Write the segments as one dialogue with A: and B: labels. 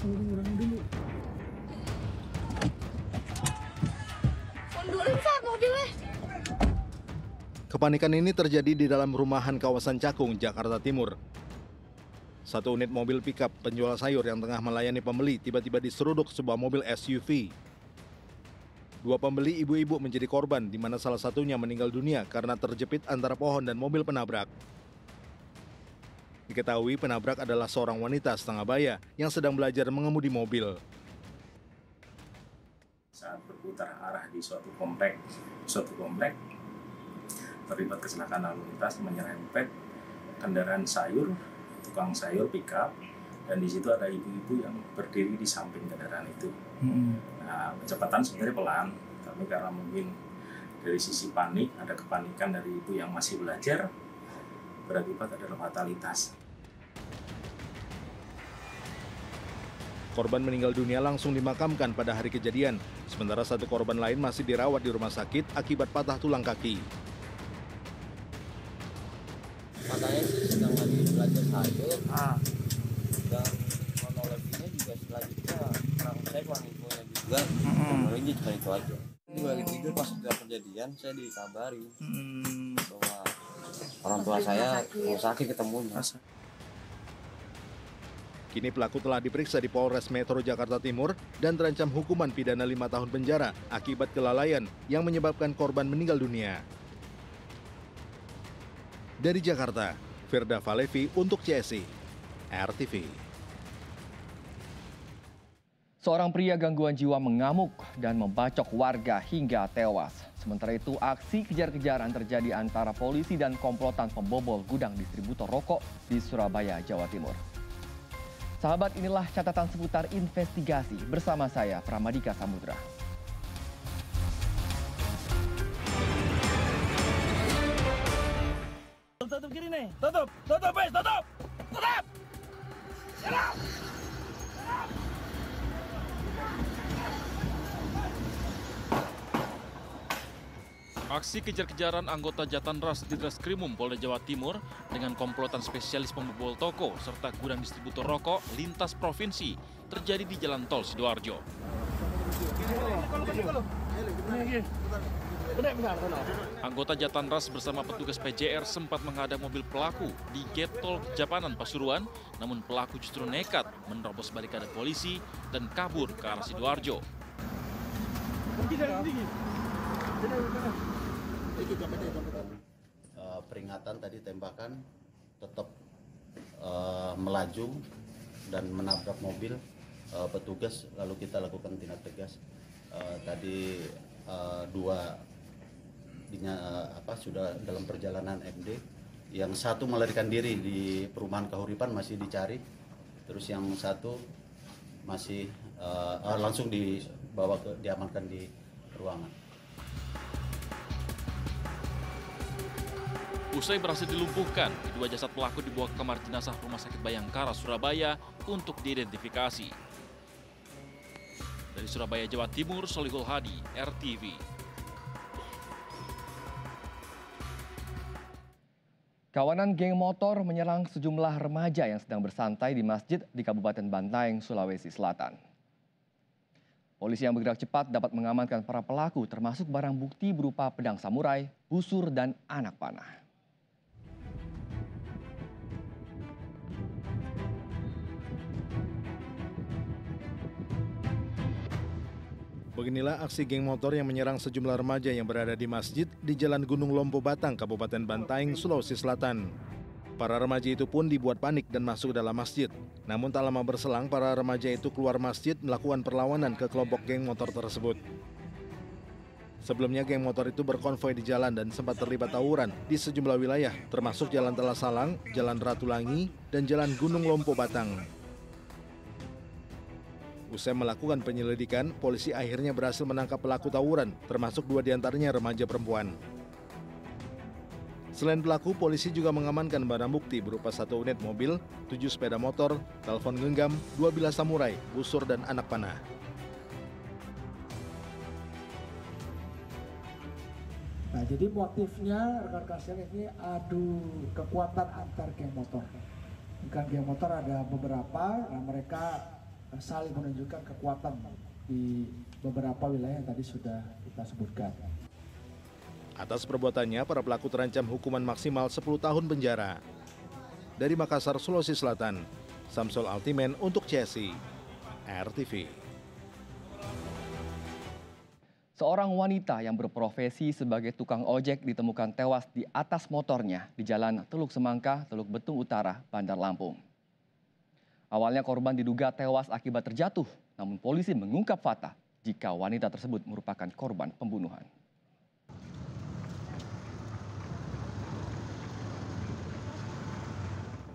A: Kurang dulu.
B: Mundurin Sat mobilnya.
C: Kepanikan ini terjadi di dalam rumahan kawasan Cakung, Jakarta Timur. Satu unit mobil pickup penjual sayur yang tengah melayani pembeli tiba-tiba diseruduk sebuah mobil SUV. Dua pembeli ibu-ibu menjadi korban, di mana salah satunya meninggal dunia karena terjepit antara pohon dan mobil penabrak. Diketahui penabrak adalah seorang wanita setengah baya yang sedang belajar mengemudi mobil.
D: Saat berputar arah di suatu komplek terlibat kecelakaan lalu lintas menyerempet kendaraan sayur, tukang sayur pickup, dan di situ ada ibu-ibu yang berdiri di samping kendaraan itu. Nah, kecepatan sebenarnya pelan, tapi karena mungkin dari sisi panik, ada kepanikan dari ibu yang masih belajar, berakibat adalah fatalitas.
C: Korban meninggal dunia langsung dimakamkan pada hari kejadian, sementara satu korban lain masih dirawat di rumah sakit akibat patah tulang kaki.
E: Katanya sih sedang lagi belajar sayur, dan kronologinya juga selanjutnya saya kurang infonya juga, kronologi cuma itu aja. Ini lagi tidur pas sudah kejadian, saya dikabari bahwa orang tua saya sakit ketemunya.
C: Kini pelaku telah diperiksa di Polres Metro Jakarta Timur dan terancam hukuman pidana 5 tahun penjara akibat kelalaian yang menyebabkan korban meninggal dunia. Dari Jakarta, Firda Valevi untuk CSI, RTV.
F: Seorang pria gangguan jiwa mengamuk dan membacok warga hingga tewas. Sementara itu, aksi kejar-kejaran terjadi antara polisi dan komplotan pembobol gudang distributor rokok di Surabaya, Jawa Timur. Sahabat, inilah catatan seputar investigasi bersama saya, Pramadika Samudra.
A: Tutup kiri nih, tutup, guys, tutup. Jalan.
G: Aksi kejar-kejaran anggota Jatanras di Reskrimum Polda Jawa Timur dengan komplotan spesialis pembobol toko serta gudang distributor rokok lintas provinsi terjadi di Jalan Tol Sidoarjo. Anggota Jatanras bersama petugas PJR sempat menghadang mobil pelaku di gate tol Japanan Pasuruan, namun pelaku justru nekat menerobos barikade polisi dan kabur ke arah Sidoarjo.
E: Peringatan tadi tembakan tetap melaju dan menabrak mobil petugas, lalu kita lakukan tindak tegas. Tadi dua sudah dalam perjalanan MD, yang satu melarikan diri di perumahan Kahuripan masih dicari, terus yang satu masih langsung diamankan di ruangan.
G: Usai berhasil dilumpuhkan, kedua jasad pelaku dibawa ke kamar jenazah Rumah Sakit Bayangkara, Surabaya untuk diidentifikasi. Dari Surabaya, Jawa Timur, Solihul Hadi, RTV.
F: Kawanan geng motor menyerang sejumlah remaja yang sedang bersantai di masjid di Kabupaten Bantaeng, Sulawesi Selatan. Polisi yang bergerak cepat dapat mengamankan para pelaku, termasuk barang bukti berupa pedang samurai, busur, dan anak panah.
C: Beginilah aksi geng motor yang menyerang sejumlah remaja yang berada di masjid di Jalan Gunung Lompo Batang, Kabupaten Bantaeng, Sulawesi Selatan. Para remaja itu pun dibuat panik dan masuk dalam masjid. Namun tak lama berselang, para remaja itu keluar masjid melakukan perlawanan ke kelompok geng motor tersebut. Sebelumnya geng motor itu berkonvoi di jalan dan sempat terlibat tawuran di sejumlah wilayah, termasuk Jalan Telasalang, Jalan Ratulangi, dan Jalan Gunung Lompo Batang. Usai melakukan penyelidikan, polisi akhirnya berhasil menangkap pelaku tawuran, termasuk 2 diantaranya remaja perempuan. Selain pelaku, polisi juga mengamankan barang bukti berupa 1 unit mobil, 7 sepeda motor, telepon genggam, 2 bilah samurai, busur, dan anak panah.
A: Nah, jadi motifnya rekan-rekan sekalian ini adu kekuatan antar geng motor. Bukan geng motor, ada beberapa, nah mereka saling menunjukkan kekuatan di beberapa wilayah yang tadi sudah kita sebutkan.
C: Atas perbuatannya, para pelaku terancam hukuman maksimal 10 tahun penjara. Dari Makassar, Sulawesi Selatan, Samsul Altimen untuk CSI RTV.
F: Seorang wanita yang berprofesi sebagai tukang ojek ditemukan tewas di atas motornya di Jalan Teluk Semangka, Teluk Betung Utara, Bandar Lampung. Awalnya korban diduga tewas akibat terjatuh, namun polisi mengungkap fakta jika wanita tersebut merupakan korban pembunuhan.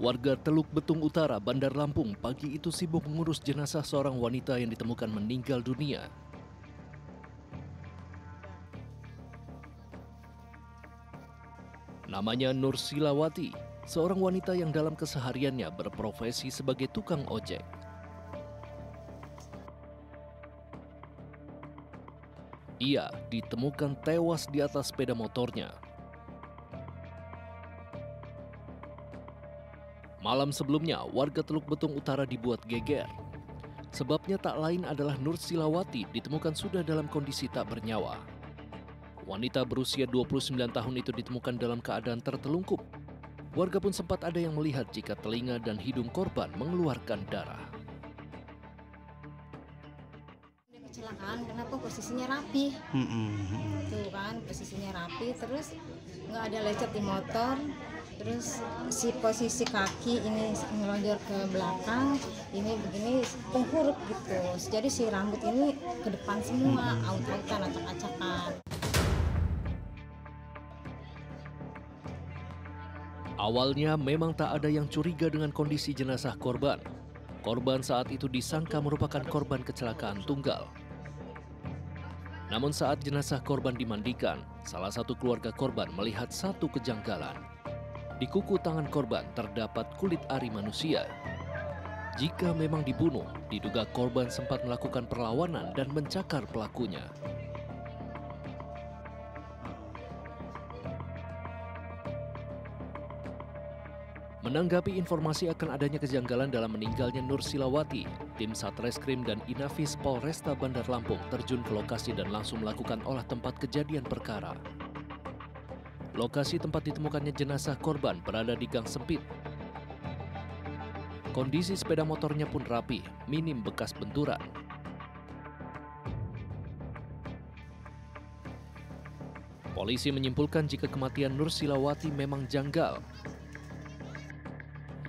B: Warga Teluk Betung Utara, Bandar Lampung pagi itu sibuk mengurus jenazah seorang wanita yang ditemukan meninggal dunia. Namanya Nur Silawati, seorang wanita yang dalam kesehariannya berprofesi sebagai tukang ojek. Ia ditemukan tewas di atas sepeda motornya. Malam sebelumnya, warga Teluk Betung Utara dibuat geger. Sebabnya tak lain adalah Nur Silawati ditemukan sudah dalam kondisi tak bernyawa. Wanita berusia 29 tahun itu ditemukan dalam keadaan tertelungkup. Warga pun sempat ada yang melihat jika telinga dan hidung korban mengeluarkan darah.
H: Kecelakaan kenapa posisinya rapi? Tuh kan posisinya rapi, terus nggak ada lecet di motor. Terus si posisi kaki ini ngelonjor ke belakang, ini begini tengkurap gitu. Jadi si rambut ini ke depan semua, aut-autan, acak-acakan.
B: Awalnya memang tak ada yang curiga dengan kondisi jenazah korban. Korban saat itu disangka merupakan korban kecelakaan tunggal. Namun saat jenazah korban dimandikan, salah satu keluarga korban melihat satu kejanggalan. Di kuku tangan korban terdapat kulit ari manusia. Jika memang dibunuh, diduga korban sempat melakukan perlawanan dan mencakar pelakunya. Menanggapi informasi akan adanya kejanggalan dalam meninggalnya Nur Silawati, tim Satreskrim dan Inafis Polresta Bandar Lampung terjun ke lokasi dan langsung melakukan olah tempat kejadian perkara. Lokasi tempat ditemukannya jenazah korban berada di gang sempit. Kondisi sepeda motornya pun rapi, minim bekas benturan. Polisi menyimpulkan jika kematian Nur Silawati memang janggal.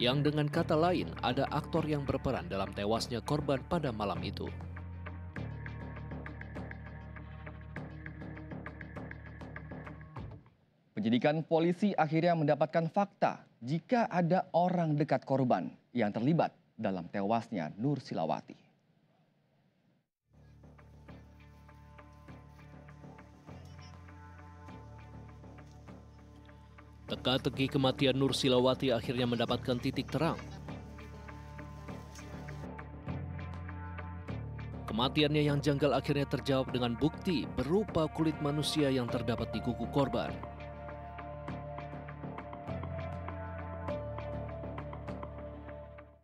B: Yang dengan kata lain ada aktor yang berperan dalam tewasnya korban pada malam itu.
F: Penyidikan polisi akhirnya mendapatkan fakta jika ada orang dekat korban yang terlibat dalam tewasnya Nur Silawati.
B: Teka-teki kematian Nur Silawati akhirnya mendapatkan titik terang. Kematiannya yang janggal akhirnya terjawab dengan bukti berupa kulit manusia yang terdapat di kuku korban.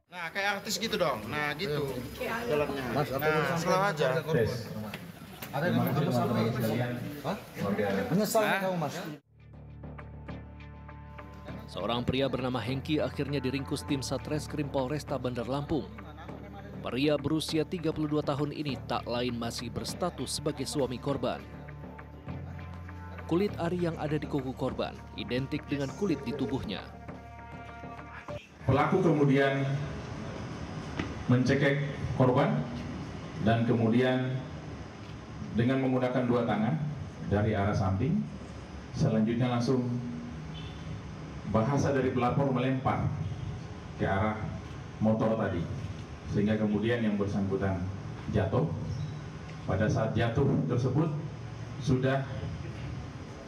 I: Nah, kayak artis gitu dong. Nah, gitu. Jalannya. Nah, slow aja. Ada yang kamu sampai menyesal kamu, Mas.
B: Seorang pria bernama Hengki akhirnya diringkus tim Satreskrim Polresta Bandar Lampung. Pria berusia 32 tahun ini tak lain masih berstatus sebagai suami korban. Kulit ari yang ada di kuku korban identik dengan kulit di tubuhnya.
J: Pelaku kemudian mencekek korban dan kemudian dengan menggunakan dua tangan dari arah samping, selanjutnya langsung bahasa dari pelapor melempar ke arah motor tadi, sehingga kemudian yang bersangkutan jatuh. Pada saat jatuh tersebut sudah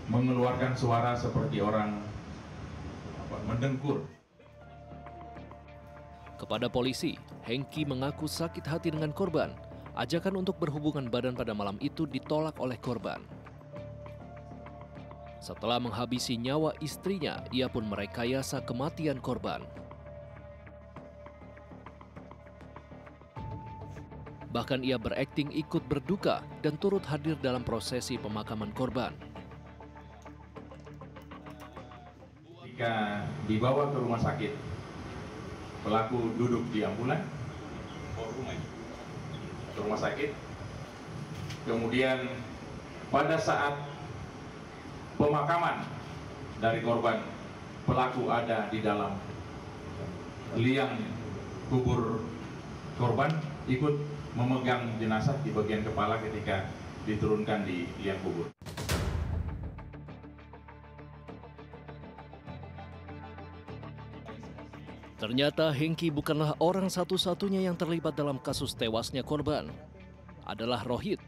J: mengeluarkan suara seperti orang mendengkur.
B: Kepada polisi, Hengki mengaku sakit hati dengan korban. Ajakan untuk berhubungan badan pada malam itu ditolak oleh korban. Setelah menghabisi nyawa istrinya, ia pun merekayasa kematian korban. Bahkan ia berakting ikut berduka dan turut hadir dalam prosesi pemakaman korban.
J: Ketika dibawa ke rumah sakit, pelaku duduk di ambulan, ke rumah sakit. Kemudian pada saat pemakaman dari korban, pelaku ada di dalam liang kubur korban, ikut memegang jenazah di bagian kepala ketika diturunkan di liang kubur.
B: Ternyata Hengki bukanlah orang satu-satunya yang terlibat dalam kasus tewasnya korban. Adalah Rohit,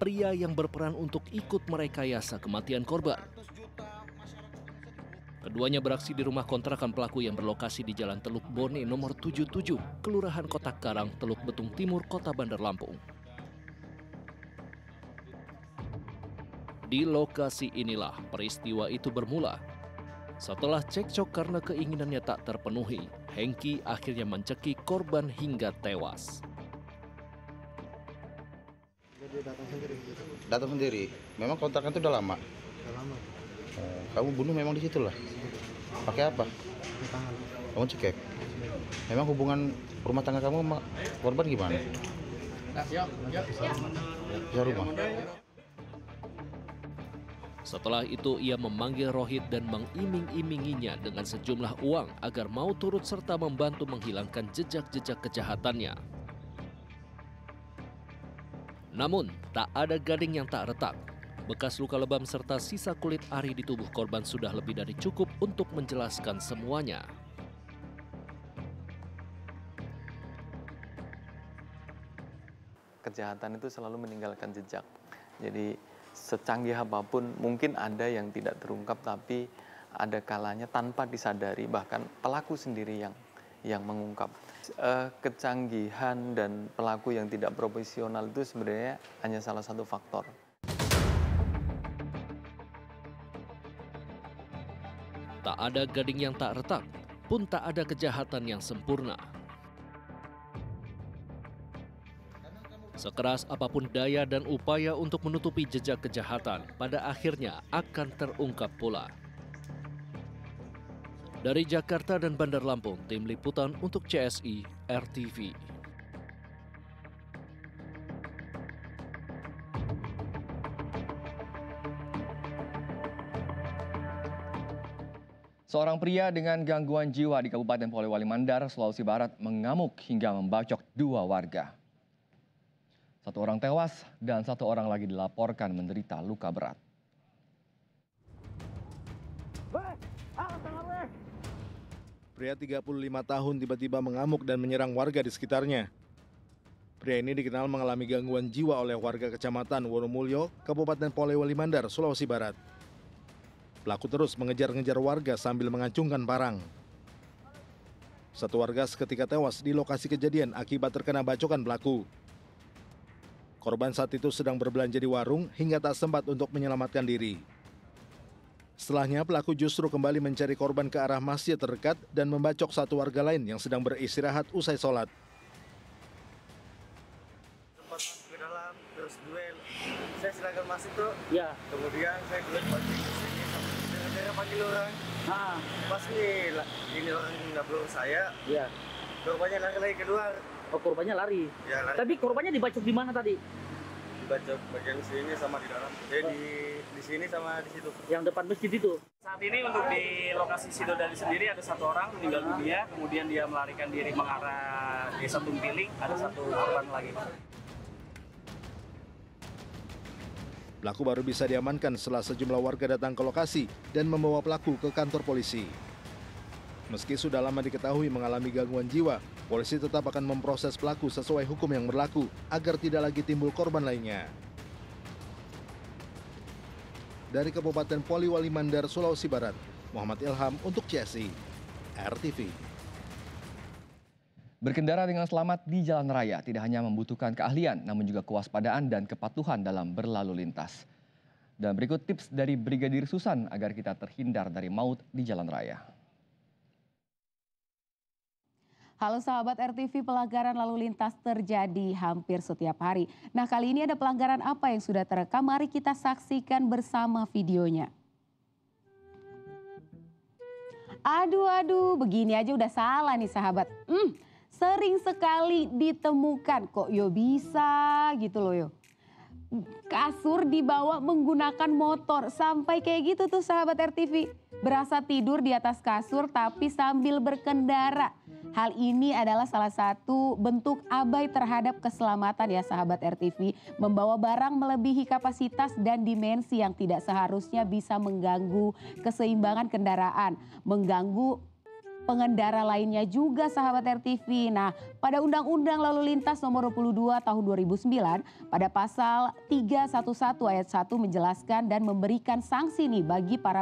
B: pria yang berperan untuk ikut merekayasa kematian korban. Keduanya beraksi di rumah kontrakan pelaku yang berlokasi di Jalan Teluk Bone nomor 77, Kelurahan Kotak Karang, Teluk Betung Timur, Kota Bandar Lampung. Di lokasi inilah peristiwa itu bermula. Setelah cekcok karena keinginannya tak terpenuhi, Hengki akhirnya mencekik korban hingga tewas.
I: Datang sendiri. Memang kontrakan itu udah lama. Kamu bunuh memang di situ lah. Pakai apa? Kamu cekek. Memang hubungan rumah tangga kamu sama korban gimana? Bisa rumah.
B: Setelah itu ia memanggil Rohit dan mengiming-iminginya dengan sejumlah uang agar mau turut serta membantu menghilangkan jejak-jejak kejahatannya. Namun, tak ada gading yang tak retak. Bekas luka lebam serta sisa kulit ari di tubuh korban sudah lebih dari cukup untuk menjelaskan semuanya.
K: Kejahatan itu selalu meninggalkan jejak. Jadi secanggih apapun mungkin ada yang tidak terungkap, tapi ada kalanya tanpa disadari bahkan pelaku sendiri yang mengungkap. Kecanggihan dan pelaku yang tidak profesional itu sebenarnya hanya salah satu faktor.
B: Tak ada gading yang tak retak, pun tak ada kejahatan yang sempurna. Sekeras apapun daya dan upaya untuk menutupi jejak kejahatan, pada akhirnya akan terungkap pula. Dari Jakarta dan Bandar Lampung, tim liputan untuk CSI RTV.
F: Seorang pria dengan gangguan jiwa di Kabupaten Polewali Mandar, Sulawesi Barat mengamuk hingga membacok 2 warga. 1 orang tewas dan 1 orang lagi dilaporkan menderita luka berat.
C: Pria 35 tahun tiba-tiba mengamuk dan menyerang warga di sekitarnya. Pria ini dikenal mengalami gangguan jiwa oleh warga Kecamatan Wonomulyo, Kabupaten Polewali Mandar, Sulawesi Barat. Pelaku terus mengejar-ngejar warga sambil mengacungkan parang. 1 warga seketika tewas di lokasi kejadian akibat terkena bacokan pelaku. Korban saat itu sedang berbelanja di warung hingga tak sempat untuk menyelamatkan diri. Setelahnya pelaku justru kembali mencari korban ke arah masjid terdekat dan membacok 1 warga lain yang sedang beristirahat usai sholat.
E: Sempat masuk ke dalam, terus duel. Saya sedangkan masuk tuh, ya. Kemudian saya duel balik ke sini, sampai panggil orang. Pas ini orang nggak peluk saya, ya. Korbannya lari keluar.
L: Oh, korbannya lari.
E: Ya, lari.
L: Tapi korbannya dibacok di mana tadi?
E: Dibacok bagian sini sama di dalam. Di sini sama di situ.
L: Yang depan masjid itu.
M: Saat ini untuk di lokasi Sidodadi sendiri ada 1 orang meninggal dunia, kemudian dia melarikan diri mengarah Desa Tumpiling, ada 1 korban lagi.
C: Pelaku baru bisa diamankan setelah sejumlah warga datang ke lokasi dan membawa pelaku ke kantor polisi. Meski sudah lama diketahui mengalami gangguan jiwa, polisi tetap akan memproses pelaku sesuai hukum yang berlaku agar tidak lagi timbul korban lainnya. Dari Kabupaten Polewali Mandar, Sulawesi Barat, Muhammad Ilham untuk CSI RTV.
F: Berkendara dengan selamat di jalan raya tidak hanya membutuhkan keahlian, namun juga kewaspadaan dan kepatuhan dalam berlalu lintas. Dan berikut tips dari Brigadir Susan agar kita terhindar dari maut di jalan raya.
N: Halo sahabat RTV, pelanggaran lalu lintas terjadi hampir setiap hari. Nah, kali ini ada pelanggaran apa yang sudah terekam? Mari kita saksikan bersama videonya. Aduh, begini aja udah salah nih sahabat. Sering sekali ditemukan, kok yo bisa gitu loh yo. Kasur dibawa menggunakan motor, sampai kayak gitu tuh sahabat RTV. Berasa tidur di atas kasur tapi sambil berkendara. Hal ini adalah salah satu bentuk abai terhadap keselamatan ya sahabat RTV. Membawa barang melebihi kapasitas dan dimensi yang tidak seharusnya bisa mengganggu keseimbangan kendaraan. Mengganggu pengendara lainnya juga sahabat RTV. Nah, pada Undang-Undang Lalu Lintas nomor 22 tahun 2009 pada pasal 311 ayat 1 menjelaskan dan memberikan sanksi nih bagi para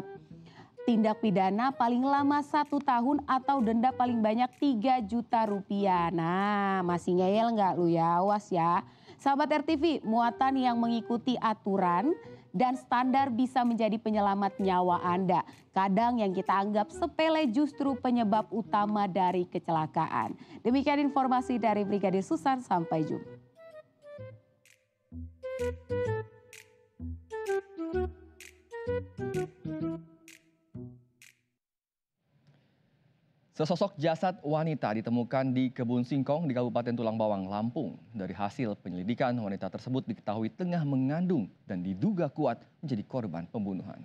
N: tindak pidana paling lama 1 tahun atau denda paling banyak 3 juta rupiah. Nah, masih ngeyel nggak lu ya? Awas ya. Sahabat RTV, muatan yang mengikuti aturan dan standar bisa menjadi penyelamat nyawa Anda. Kadang yang kita anggap sepele justru penyebab utama dari kecelakaan. Demikian informasi dari Brigadir Susan, sampai jumpa.
F: Sesosok jasad wanita ditemukan di Kebun Singkong di Kabupaten Tulang Bawang, Lampung. Dari hasil penyelidikan, wanita tersebut diketahui tengah mengandung dan diduga kuat menjadi korban pembunuhan.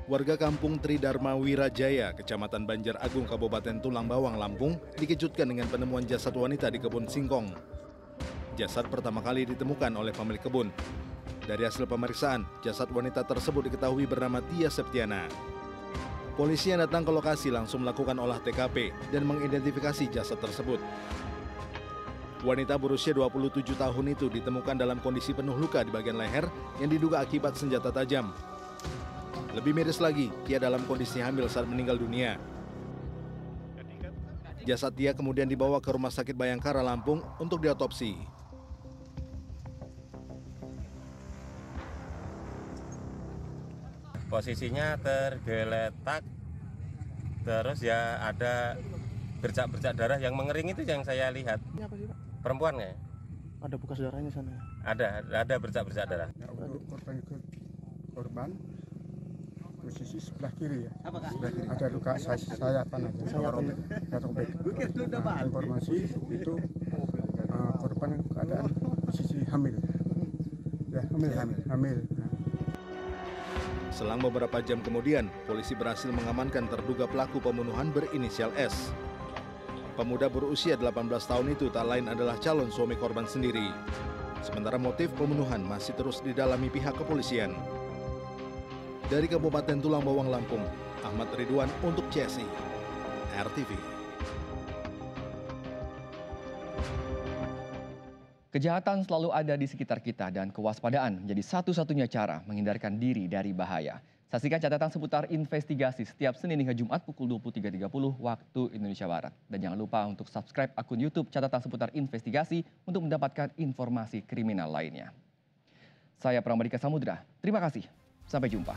C: Warga kampung Tridharma Wirajaya, Kecamatan Banjar Agung, Kabupaten Tulang Bawang, Lampung, dikejutkan dengan penemuan jasad wanita di Kebun Singkong. Jasad pertama kali ditemukan oleh pemilik kebun. Dari hasil pemeriksaan, jasad wanita tersebut diketahui bernama Tia Septiana. Polisi yang datang ke lokasi langsung melakukan olah TKP dan mengidentifikasi jasad tersebut. Wanita berusia 27 tahun itu ditemukan dalam kondisi penuh luka di bagian leher yang diduga akibat senjata tajam. Lebih miris lagi, Tia dalam kondisi hamil saat meninggal dunia. Jasad Tia kemudian dibawa ke Rumah Sakit Bayangkara, Lampung untuk diotopsi.
O: Posisinya tergeletak, terus ya ada bercak-bercak darah yang mengering itu yang saya lihat.
P: Ini apa sih, Pak?
O: Perempuan ya?
P: Ada bekas darahnya sana?
O: Ada bercak-bercak darah.
Q: Korban posisi sebelah kiri ya. Ada luka sayatan aja. Robek. Informasi itu korban keadaan posisi hamil. Ya, hamil.
C: Selang beberapa jam kemudian, polisi berhasil mengamankan terduga pelaku pembunuhan berinisial S. Pemuda berusia 18 tahun itu tak lain adalah calon suami korban sendiri. Sementara motif pembunuhan masih terus didalami pihak kepolisian. Dari Kabupaten Tulang Bawang, Lampung, Ahmad Ridwan untuk CSI RTV.
F: Kejahatan selalu ada di sekitar kita dan kewaspadaan menjadi satu-satunya cara menghindarkan diri dari bahaya. Saksikan catatan seputar investigasi setiap Senin hingga Jumat pukul 23.30 waktu Indonesia Barat. Dan jangan lupa untuk subscribe akun YouTube catatan seputar investigasi untuk mendapatkan informasi kriminal lainnya. Saya Pramadika Samudra, terima kasih. Sampai jumpa.